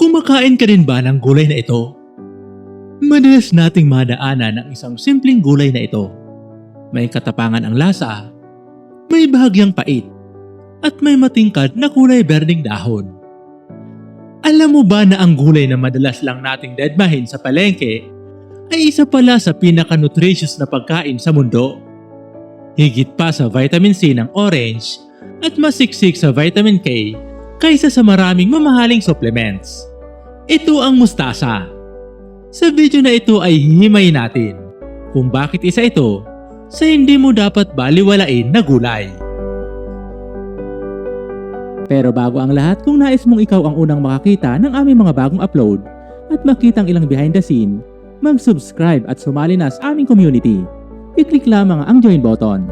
Kumakain ka din ba ng gulay na ito? Madalas nating madaanan ang isang simpleng gulay na ito. May katapangan ang lasa, may bahagyang pait, at may matingkad na kulay berdeng dahon. Alam mo ba na ang gulay na madalas lang nating dedmahin sa palengke ay isa pala sa pinaka-nutritious na pagkain sa mundo? Higit pa sa vitamin C ng orange at masiksik sa vitamin K kaysa sa maraming mamahaling supplements. Ito ang mustasa. Sa video na ito ay hihimayin natin kung bakit isa ito sa hindi mo dapat baliwalain na gulay. Pero bago ang lahat, kung nais mong ikaw ang unang makakita ng aming mga bagong upload at makitang ilang behind the scene, mag-subscribe at sumali na sa aming community. I-click lamang ang join button.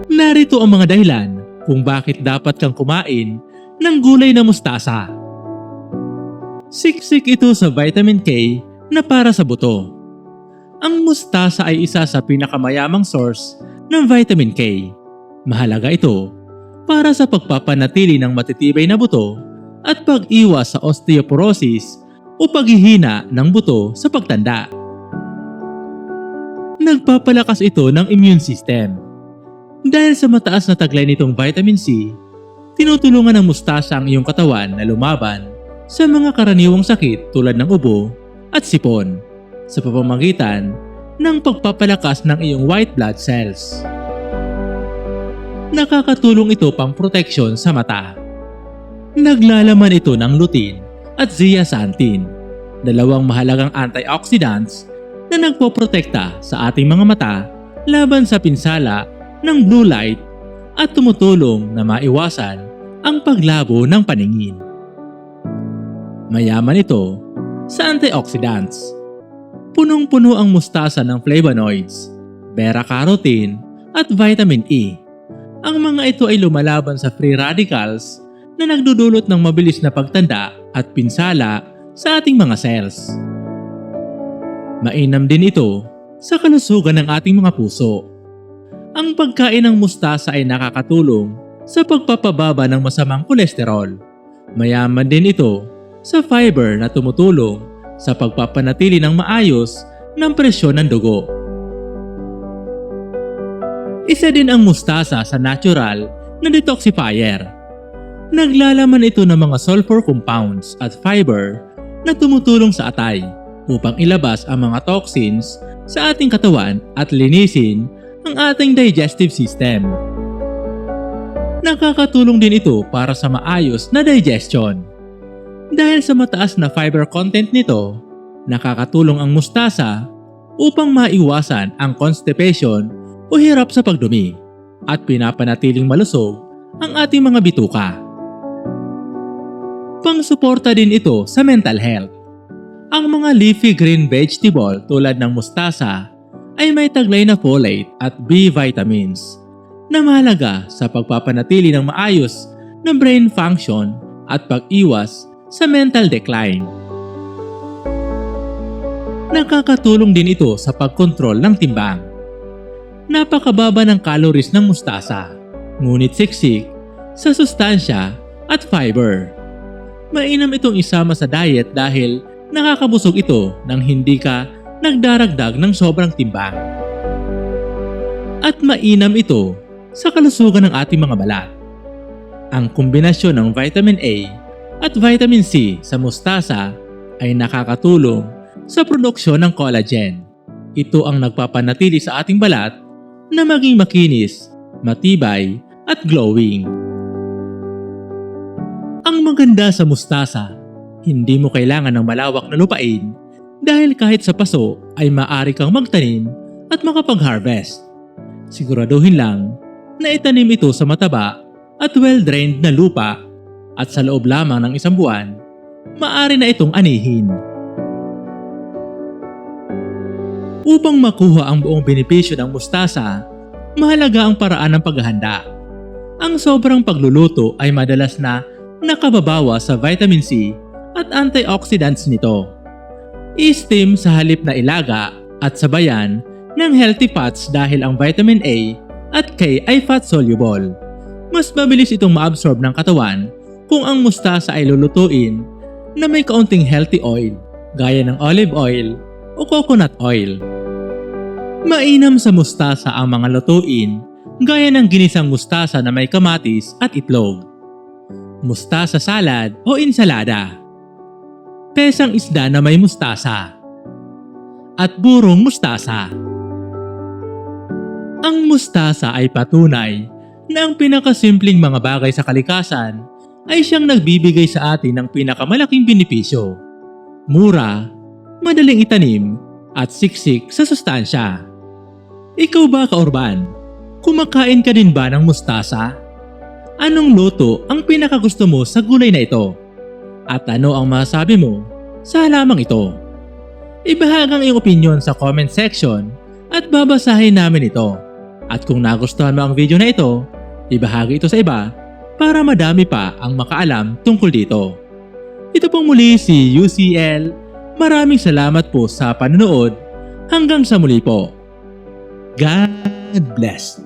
Narito ang mga dahilan kung bakit dapat kang kumain ng gulay na mustasa. Siksik ito sa vitamin K na para sa buto. Ang mustasa ay isa sa pinakamayamang source ng vitamin K. Mahalaga ito para sa pagpapanatili ng matitibay na buto at pag-iwas sa osteoporosis o paghihina ng buto sa pagtanda. Nagpapalakas ito ng immune system. Dahil sa mataas na taglay nitong vitamin C, tinutulungan ng mustasa ang iyong katawan na lumaban sa mga karaniwang sakit tulad ng ubo at sipon sa pamamagitan ng pagpapalakas ng iyong white blood cells. Nakakatulong ito pang proteksyon sa mata. Naglalaman ito ng lutein at zeaxanthin, dalawang mahalagang antioxidants na nagpoprotekta sa ating mga mata laban sa pinsala ng blue light at tumutulong na maiwasan ang paglabo ng paningin. Mayaman ito sa antioxidants. Punong-puno ang mustasa ng flavonoids, beta-carotene at vitamin E. Ang mga ito ay lumalaban sa free radicals na nagdudulot ng mabilis na pagtanda at pinsala sa ating mga cells. Mainam din ito sa kalusugan ng ating mga puso. Ang pagkain ng mustasa ay nakakatulong sa pagpapababa ng masamang kolesterol. Mayaman din ito sa fiber na tumutulong sa pagpapanatili ng maayos ng presyon ng dugo. Isa din ang mustasa sa natural na detoxifier. Naglalaman ito ng mga sulfur compounds at fiber na tumutulong sa atay upang ilabas ang mga toxins sa ating katawan at linisin ang ating digestive system. Nakakatulong din ito para sa maayos na digestion. Dahil sa mataas na fiber content nito, nakakatulong ang mustasa upang maiwasan ang constipation o hirap sa pagdumi at pinapanatiling malusog ang ating mga bituka. Pangsuporta din ito sa mental health. Ang mga leafy green vegetable tulad ng mustasa ay may taglay na folate at B vitamins na mahalaga sa pagpapanatili ng maayos na brain function at pag-iwas sa mental decline. Nakakatulong din ito sa pagkontrol ng timbang. Napakababa ng calories ng mustasa, ngunit siksik sa sustansya at fiber. Mainam itong isama sa diet dahil nakakabusog ito nang hindi ka nagdaragdag ng sobrang timbang. At mainam ito sa kalusugan ng ating mga balat. Ang kombinasyon ng vitamin A at vitamin C sa mustasa ay nakakatulong sa produksyon ng collagen. Ito ang nagpapanatili sa ating balat na maging makinis, matibay at glowing. Ang maganda sa mustasa, hindi mo kailangan ng malawak na lupain dahil kahit sa paso ay maaari kang magtanim at makapag-harvest. Siguraduhin lang na itanim ito sa mataba at well-drained na lupa at sa loob lamang ng isang buwan, maaari na itong anihin. Upang makuha ang buong benepisyo ng mustasa, mahalaga ang paraan ng paghahanda. Ang sobrang pagluluto ay madalas na nakababawa sa vitamin C at antioxidants nito. I-steam sa halip na ilaga at sabayan ng healthy fats dahil ang vitamin A at K ay fat soluble. Mas mabilis itong ma-absorb ng katawan kung ang mustasa ay lulutuin na may kaunting healthy oil gaya ng olive oil o coconut oil. Mainam sa mustasa ang mga lutuin gaya ng ginisang mustasa na may kamatis at itlog, mustasa salad o insalada, pesang isda na may mustasa, at burong mustasa. Ang mustasa ay patunay na ang pinakasimpleng mga bagay sa kalikasan ay siyang nagbibigay sa atin ng pinakamalaking benepisyo. Mura, madaling itanim, at siksik sa sustansya. Ikaw ba, kaurban? Kumakain ka din ba ng mustasa? Anong luto ang pinakagusto mo sa gulay na ito? At ano ang masasabi mo sa halamang ito? Ibahagi ang iyong opinion sa comment section at babasahin namin ito. At kung nagustuhan mo ang video na ito, ibahagi ito sa iba para madami pa ang makaalam tungkol dito. Ito pong muli si UCL. Maraming salamat po sa panonood. Hanggang sa muli po. God bless.